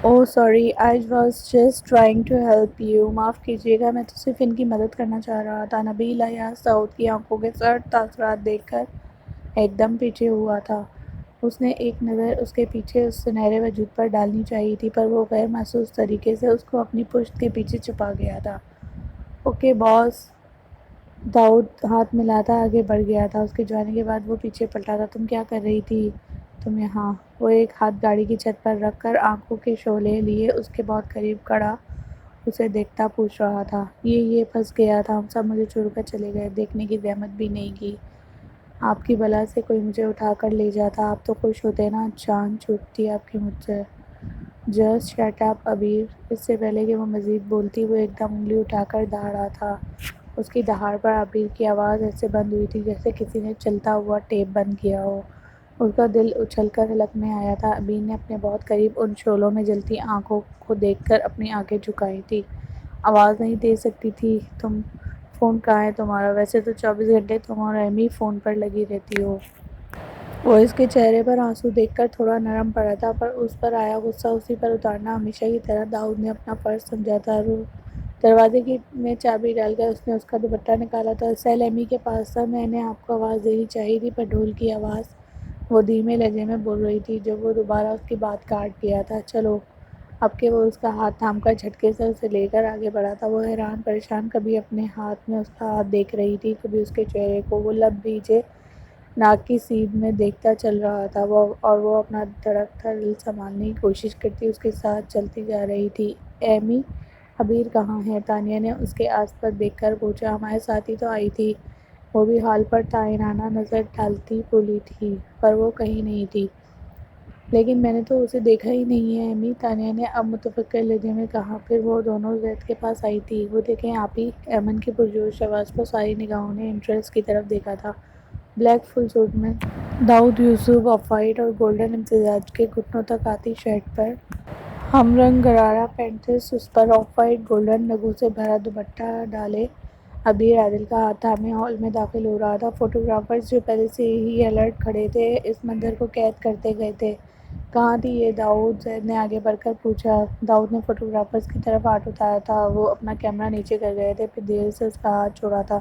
Oh sorry, I was just trying to help you. معاف کیجیے گا، میں تو صرف ان کی مدد کرنا چاہ رہا تھا. نبیل ایاز داؤد کی آنکھوں کے سرد تاثرات دیکھ کر ایک دم پیچھے ہوا تھا. اس نے ایک نظر اس کے پیچھے اس سنہرے وجود پر ڈالنی چاہیے تھی، پر وہ غیر محسوس طریقے سے اس کو اپنی پشت کے پیچھے چھپا گیا تھا. اوکے باس. داؤد ہاتھ ملاتا آگے بڑھ گیا تھا. اس کے جانے کے بعد وہ پیچھے پلٹا تھا. تم کیا کر رہی تھی؟ تم یہاں. وہ ایک ہاتھ گاڑی کی چھت پر رکھ کر آنکھوں کے شعلے لیے اس کے بہت قریب کھڑا اسے دیکھتا پوچھ رہا تھا. یہ پھنس گیا تھا. ہم سب مجھے چھوڑ کر چلے گئے، دیکھنے کی زحمت بھی نہیں کی. آپ کی بلا سے کوئی مجھے اٹھا کر لے جاتا. آپ تو خوش ہوتے نا. جان چھوٹتی آپ کی مجھ سے. Just shut up عبیر. اس سے پہلے کہ وہ مزید بولتی وہ ایک دم انگلی اٹھا کر دہاڑا تھا. اس کی دہاڑ پر عبیر کی آواز ایسے بند ہوئی تھی جیسے کسی نے چلتا ہوا ٹیپ بند کیا ہو. اس کا دل اچھل کر حلق میں آیا تھا. عبیر نے اپنے بہت قریب ان شعلوں میں جلتی آنکھوں کو دیکھ کر اپنی آنکھیں جھکائی تھیں. آواز نہیں دے سکتی تھی تم؟ فون کہاں ہے تمہارا؟ ویسے تو 24 گھنٹے تم اور ایمی فون پر لگی رہتی ہو. وہ اس کے چہرے پر آنسو دیکھ کر تھوڑا نرم پڑا تھا، پر اس پر آیا غصہ اسی پر اتارنا ہمیشہ کی طرح داؤد نے اپنا فرض سمجھا تھا. دروازے میں چابی ڈال کر اس نے اس کا دوپٹہ نکالا تھا. سیل ایمی کے پاس تھا. میں نے آپ کو آواز دینی چاہیے تھی، پر ڈھول کی آواز. وہ دھیمے لہجے میں بول رہی تھی جب وہ دوبارہ اس کی بات کاٹ دیا تھا. چلو اب کہ وہ اس کا ہاتھ تھام کر جھٹکے سے اسے لے کر آگے بڑھا تھا. وہ حیران پریشان کبھی اپنے ہاتھ میں اس کا ہاتھ دیکھ رہی تھی، کبھی اس کے چہرے کو. وہ لب بھیجے ناک کی سیدھ میں دیکھتا چل رہا تھا اور وہ اپنا دھڑکتا دل سنبھالنے کی کوشش کرتی اس کے ساتھ چلتی جا رہی تھی. ایمی عبیر کہاں ہے؟ تانیہ نے اس کے آس پاس دیکھ کر پوچھا. ہمارے ساتھ ہی تو آئی تھی. وہ بھی حال پر طائنانہ نظر ڈالتی بولی تھی. پر وہ کہیں نہیں تھی. لیکن میں نے تو اسے دیکھا ہی نہیں ہے ایمی، تانیہ نے اب متفکر لہجے میں کہا. پھر وہ دونوں زید کے پاس آئی تھی. وہ دیکھیں آپ ہی. ایمن کی پرجوش آواز پر ساری نگاہوں نے انٹرسٹ کی طرف دیکھا تھا. بلیک فل سوٹ میں داؤد یوسف آف وائٹ اور گولڈن امتزاج کے گھٹنوں تک آتی شرٹ پر ہم رنگ غرارہ پینٹس، اس پر آف وائٹ گولڈن رگوں سے بھرا دوپٹہ ڈالے عبیر عادل کا ہاتھ تھامے ہال میں داخل ہو رہا تھا. فوٹوگرافرز جو پہلے سے ہی الرٹ کھڑے تھے اس منظر کو قید کرتے گئے تھے. کہاں تھی یہ داؤد؟ زید نے آگے بڑھ کر پوچھا. داؤد نے فوٹوگرافرز کی طرف ہاتھ اٹھایا تھا. وہ اپنا کیمرہ نیچے کر گئے تھے، پھر دھیرے سے اس کا ہاتھ چھوڑا تھا.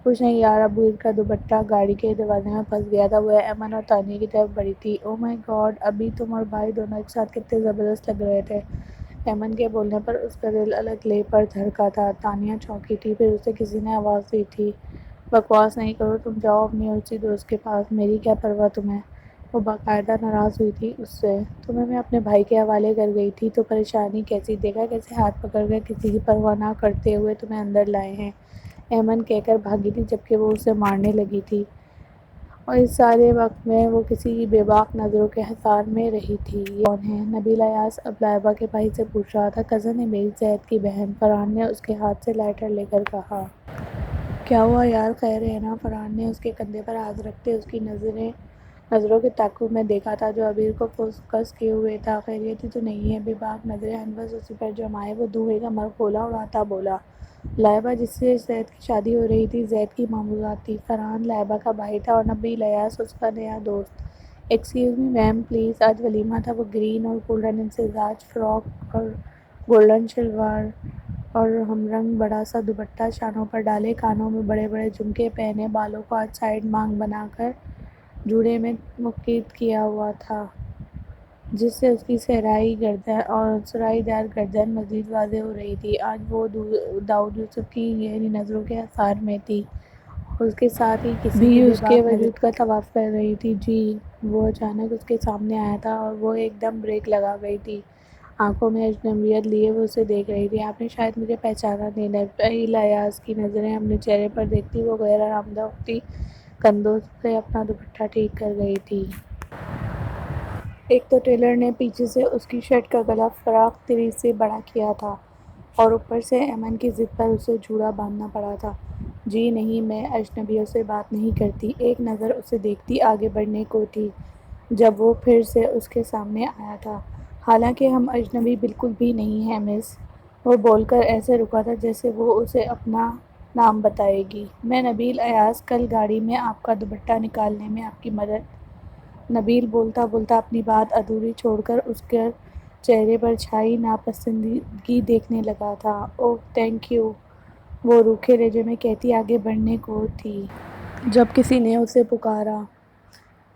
کچھ نہیں یار. عبیر کا دوپٹہ گاڑی کے دروازے میں پھنس گیا تھا. وہ ایمن اور تانیہ کی طرف بڑھی تھی. اوہ مائی گاڈ ابھی تم اور بھائی دونوں ایک ساتھ کتنے زبردست لگ رہے تھے. ایمن کے بولنے پر اس کا دل الگ لے پر دھڑکا تھا. تانیہ چونکی تھی. پھر اسے کسی نے آواز دی تھی. بکواس نہیں کرو. تم جاؤ اپنی اونچی دوست کے پاس. میری کیا پرواہ تمہیں؟ وہ باقاعدہ ناراض ہوئی تھی اس سے. تمہیں میں اپنے بھائی کے حوالے کر گئی تھی تو پریشانی کیسی؟ دیکھا کیسے ہاتھ پکڑ کر کسی کی پرواہ نہ کرتے ہوئے تمہیں اندر لائے ہیں. ایمن کہہ کر بھاگی تھی جبکہ وہ اسے مارنے لگی تھی، اور اس سارے وقت میں وہ کسی بے باک نظروں کے حصار میں رہی تھی. یہ کون ہے؟ نبیل ایاز اب لائبہ کے بھائی سے پوچھ رہا تھا. کزن ہے میری، زید کی بہن. فرحان نے اس کے ہاتھ سے لائٹر لے کر کہا. کیا ہوا یار؟ خیر ہے نا؟ فرحان نے اس کے کندھے پر ہاتھ رکھتے اس کی نظروں کے تعاقب میں دیکھا تھا جو عبیر کو فوکس کیے ہوئے تھا. خیریت ہی تو نہیں ہے؟ بے باک نظریں انبس اسی پر جمائے وہ دھوئیں کا مرغولا اڑاتا بولا. لائبہ جس سے زید کی شادی ہو رہی تھی زید کی ماموزاد تھی. فرحان لائبہ کا بھائی تھا اور نبیل ایاز اس کا نیا دوست. Excuse me ma'am please. آج ولیمہ تھا. وہ گرین اور گولڈن امتزاج فراک اور گولڈن شلوار اور ہمرنگ بڑا سا دوپٹہ شانوں پر ڈالے، کانوں میں بڑے بڑے جھمکے پہنے، بالوں کو آج سائیڈ مانگ بنا کر جوڑے میں مقید کیا ہوا تھا جس سے اس کی سرائی دار گردن مزید واضح ہو رہی تھی. آج وہ داؤد یوسف کی گہری نظروں کے حصار میں تھی اور اس کے ساتھ ہی کسی بھی اس کے وجود کا طواف کر رہی تھی. جی. وہ اچانک اس کے سامنے آیا تھا اور وہ ایک دم بریک لگا گئی تھی. آنکھوں میں اجنبیت لیے وہ اسے دیکھ رہی تھی. آپ نے شاید مجھے پہچانا نہیں. نبیل ایاز کی نظریں اپنے چہرے پر دیکھتی وہ غیر آرامدہ اٹھتی کندھوں سے اپنا دوپٹہ ٹھیک کر رہی تھی. ایک تو ٹیلر نے پیچھے سے اس کی شرٹ کا گلا فراق تری سے بڑا کیا تھا اور اوپر سے ایمن کی ضد پر اسے جوڑا باندھنا پڑا تھا. جی نہیں، میں اجنبیوں سے بات نہیں کرتی. ایک نظر اسے دیکھتی آگے بڑھنے کو تھی جب وہ پھر سے اس کے سامنے آیا تھا. حالانکہ ہم اجنبی بالکل بھی نہیں ہیں مس. وہ بول کر ایسے رکا تھا جیسے وہ اسے اپنا نام بتائے گی. میں نبیل ایاز. کل گاڑی میں آپ کا دوپٹہ نکالنے میں آپ کی مدد. نبیل بولتا بولتا اپنی بات ادھوری چھوڑ کر چہرے پر چھائی ناپسندگی دیکھنے لگا تھا۔ اوہ تھینک یو، وہ روکھے لہجے میں کہتی آگے بڑھنے کو تھی جب کسی نے اسے پکارا۔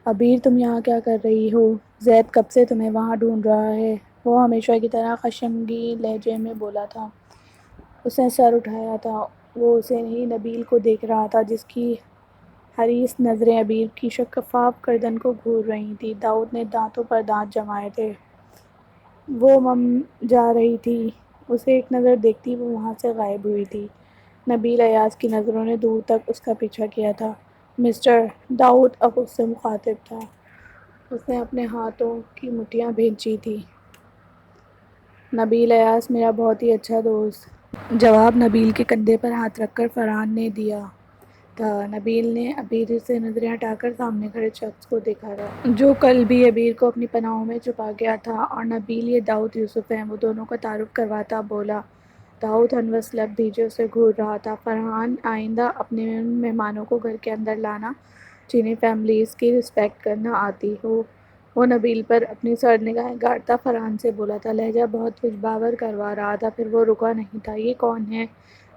عبیر تم یہاں کیا کر رہی ہو؟ زید کب سے تمہیں وہاں ڈھونڈ رہا ہے، وہ ہمیشہ کی طرح خشمگین لہجے میں بولا تھا۔ اس نے سر اٹھایا تھا، وہ اسے نہیں نبیل کو دیکھ رہا تھا جس کی حریص نظریں عبیر کی شفاف گردن کو گھور رہی تھیں۔ داؤد نے دانتوں پر دانت جمائے تھے۔ وہ جا رہی تھی، اسے ایک نظر دیکھتی وہ وہاں سے غائب ہوئی تھی۔ نبیل ایاز کی نظروں نے دور تک اس کا پیچھا کیا تھا۔ مسٹر داؤد اب اس سے مخاطب تھا۔ اس نے اپنے ہاتھوں کی مٹھیاں بھینجی تھیں۔ نبیل ایاز میرا بہت ہی اچھا دوست، جواب نبیل کے کندھے پر ہاتھ رکھ کر فرحان نے دیا تھا۔ نبیل نے عبیر سے نظریں ہٹا کر سامنے کھڑے شخص کو دیکھا تھا جو کل بھی عبیر کو اپنی پناہوں میں چھپا گیا تھا۔ اور نبیل یہ داؤد یوسف ہیں، وہ دونوں کا تعارف کرواتا بولا۔ داؤد ہنوس لب بھیجے اسے گھور رہا تھا۔ فرحان آئندہ اپنے ان مہمانوں کو گھر کے اندر لانا جنہیں فیملیز کی رسپیکٹ کرنا آتی ہو۔ وہ نبیل پر اپنی سرد نگاہیں گاڑتا فرحان سے بولا تھا، لہجہ بہت کچھ باور کروا رہا تھا، پھر وہ رکا نہیں تھا۔ یہ کون ہے؟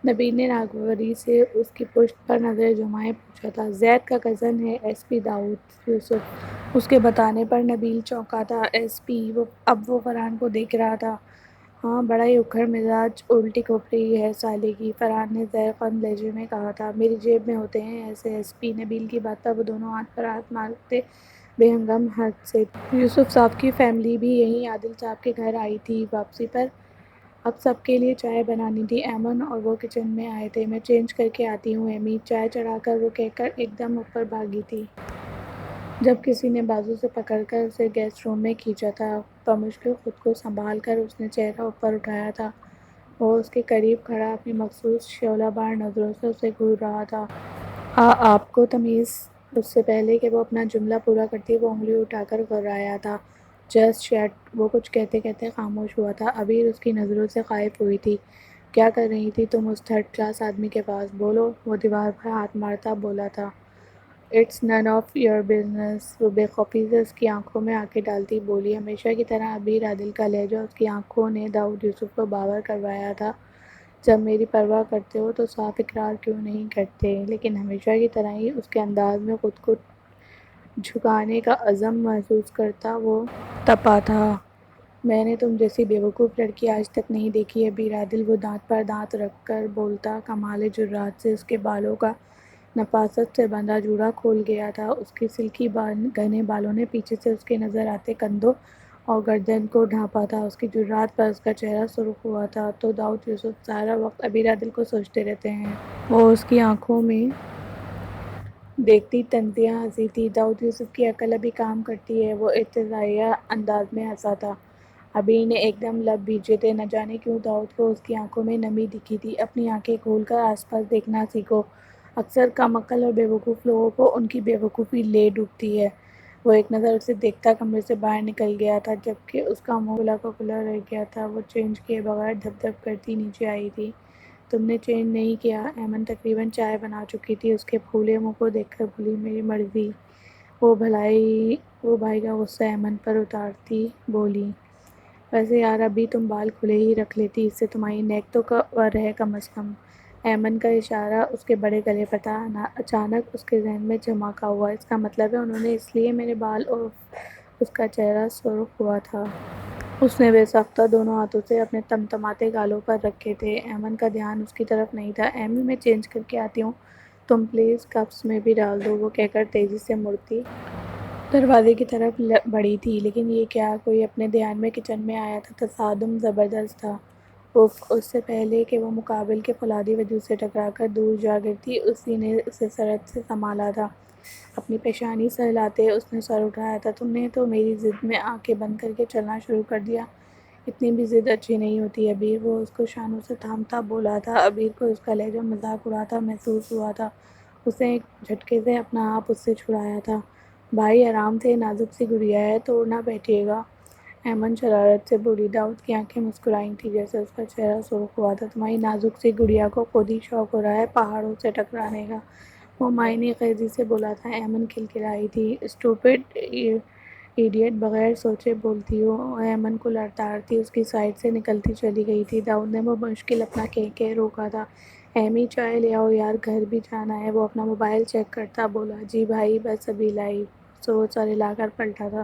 نبیل نے ناگواری سے اس کی پشت پر نظریں جمائے پوچھا تھا۔ زید کا کزن ہے، ایس پی داؤد یوسف۔ اس کے بتانے پر نبیل چونکا تھا۔ S P? اب وہ فرحان کو دیکھ رہا تھا۔ ہاں، بڑا ہی اکھڑ مزاج الٹی کھوپڑی ہے سالے کی، فرحان نے زیر خند لہجے میں کہا تھا۔ میری جیب میں ہوتے ہیں ایسے ایس پی۔ نبیل کی بات پر وہ دونوں ہاتھ پر ہاتھ مارتے بے ہنگم ہنسے تھے۔ یوسف صاحب کی فیملی بھی یہیں عادل صاحب کے گھر آئی تھی واپسی پر، اب سب کے لیے چائے بنانی تھی۔ ایمن اور وہ کچن میں آئے تھے۔ میں چینج کر کے آتی ہوں ایمی، چائے چڑھا کر وہ کہہ کر ایک دم اوپر بھاگی تھی جب کسی نے بازو سے پکڑ کر اسے گیسٹ روم میں کھینچا تھا۔ بمشکل خود کو سنبھال کر اس نے چہرہ اوپر اٹھایا تھا۔ وہ اس کے قریب کھڑا اپنی مخصوص شعلہ بار نظروں سے اسے گھور رہا تھا۔ آپ کو تمیز؟ اس سے پہلے کہ وہ اپنا جملہ پورا کرتی وہ انگلی اٹھا کر غرایا تھا۔ جسٹ شٹ، وہ کچھ کہتے کہتے خاموش ہوا تھا۔ عبیر اس کی نظروں سے غائب ہوئی تھی۔ کیا کر رہی تھی تم اس تھرڈ کلاس آدمی کے پاس؟ بولو، وہ دیوار پر ہاتھ مارتا بولا تھا۔ It's none of your business, وہ بے خوفی سے اس کی آنکھوں میں آنکھیں ڈالتی بولی۔ ہمیشہ کی طرح عبیر عادل کا لہجہ اس کی آنکھوں نے داؤد یوسف کو باور کروایا تھا۔ جب میری پرواہ کرتے ہو تو صاف اقرار کیوں نہیں کرتے؟ لیکن ہمیشہ کی طرح ہی اس کے انداز میں خود کو جھکانے کا عزم محسوس کرتا وہ تپا تھا۔ میں نے تم جیسی بیوقوف لڑکی آج تک نہیں دیکھی عبیر عادل، وہ دانت پر دانت رکھ کر بولتا کمال جرات سے۔ اس کے بالوں کا نفاست سے بندھا جوڑا کھول گیا تھا۔ اس کے سلکی گھنے بالوں نے پیچھے سے اس کے نظر آتے کندھوں اور گردن کو ڈھانپا تھا۔ اس کی جرات پر اس کا چہرہ سرخ ہوا تھا۔ تو داؤد یوسف سارا وقت عبیر عادل کو سوچتے رہتے ہیں؟ وہ اس کی آنکھوں میں دیکھتی طنزیہ ہنسی تھی۔ داؤد یوسف کی عقل ابھی کام کرتی ہے، وہ ارتجاعیہ انداز میں ہنسا تھا۔ عبیر نے ایک دم لب بھیجے تھے۔ نہ جانے کیوں داؤد کو اس کی آنکھوں میں نمی دکھی تھی۔ اپنی آنکھیں کھول کر آس پاس دیکھنا سیکھو، اکثر کم عقل اور بیوقوف لوگوں کو ان کی بیوقوفی لے ڈوبتی ہے۔ وہ ایک نظر اسے دیکھتا کمرے سے باہر نکل گیا تھا جبکہ اس کا منہ کھلا کا کھلا رہ گیا تھا۔ وہ چینج کیے بغیر دھپ دھپ کرتی نیچے آئی تھی۔ تم نے چینج نہیں کیا؟ ایمن تقریباً چائے بنا چکی تھی۔ اس کے پھولے منہ کو دیکھ کر بولی، میری مرضی۔ وہ بھائی کا غصہ ایمن پر اتارتی بولی، ویسے یار ابھی تم بال کھلے ہی رکھ لیتی، اس سے تمہاری نیک تو کور ہے کم از کم۔ ایمن کا اشارہ اس کے بڑے گلے پر تھا۔ اچانک اس کے ذہن میں جھماکا ہوا، اس کا مطلب ہے انہوں نے اس لیے میرے بال اس کا چہرہ سرخ ہوا تھا۔ اس نے بے ساختہ دونوں ہاتھوں سے اپنے تمتماتے گالوں پر رکھے تھے۔ ایمن کا دھیان اس کی طرف نہیں تھا۔ ایمی، میں چینج کر کے آتی ہوں، تم پلیز کپس میں بھی ڈال دو، وہ کہہ کر تیزی سے مڑتی دروازے کی طرف بڑھی تھی۔ لیکن یہ کیا؟ کوئی اپنے دھیان میں کچن میں آیا تھا۔ تصادم زبردست تھا۔ اف، اس سے پہلے کہ وہ مقابل کے فولادی وجود سے ٹکرا کر دور جا گرتی، اسی نے اسے سرعت سے سنبھالا تھا۔ اپنی پیشانی سہلاتے اس نے سر اٹھایا تھا۔ تم نے تو میری ضد میں آنکھیں بند کر کے چلنا شروع کر دیا۔ اتنی بھی ضد اچھی نہیں ہوتی عبیر، وہ اس کو شانوں سے تھامتا بولا تھا۔ عبیر کو اس کا لہجہ مذاق اڑاتا محسوس ہوا تھا۔ اس نے ایک جھٹکے سے اپنا آپ اس سے چھڑایا تھا۔ بھائی آرام سے، نازک سی گڑیا ہے، توڑنا بیٹھیے گا، ایمن شرارت سے بولی۔ داؤد کی آنکھیں مسکرائی تھیں جیسے اس کا چہرہ سرخ ہوا تھا۔ تمہاری نازک سی گڑیا کو خود ہی شوق ہو رہا ہے پہاڑوں سے ٹکرانے کا، وہ معنی خیزی سے بولا تھا۔ ایمن کھلکھلائی تھی۔ اسٹوپڈ ایڈیٹ بغیر سوچے بولتی ہو، ایمن کو لڑتی اس کی سائڈ سے نکلتی چلی گئی تھی۔ داؤد نے بمشکل اپنا کہہ روکا تھا۔ ایمی چائے لے آؤ یار، گھر بھی جانا ہے۔ وہ اپنا موبائل چیک کرتا بولا، جی بھائی بس ابھی لائی۔ سوچ اور ہلا کر پلٹا تھا۔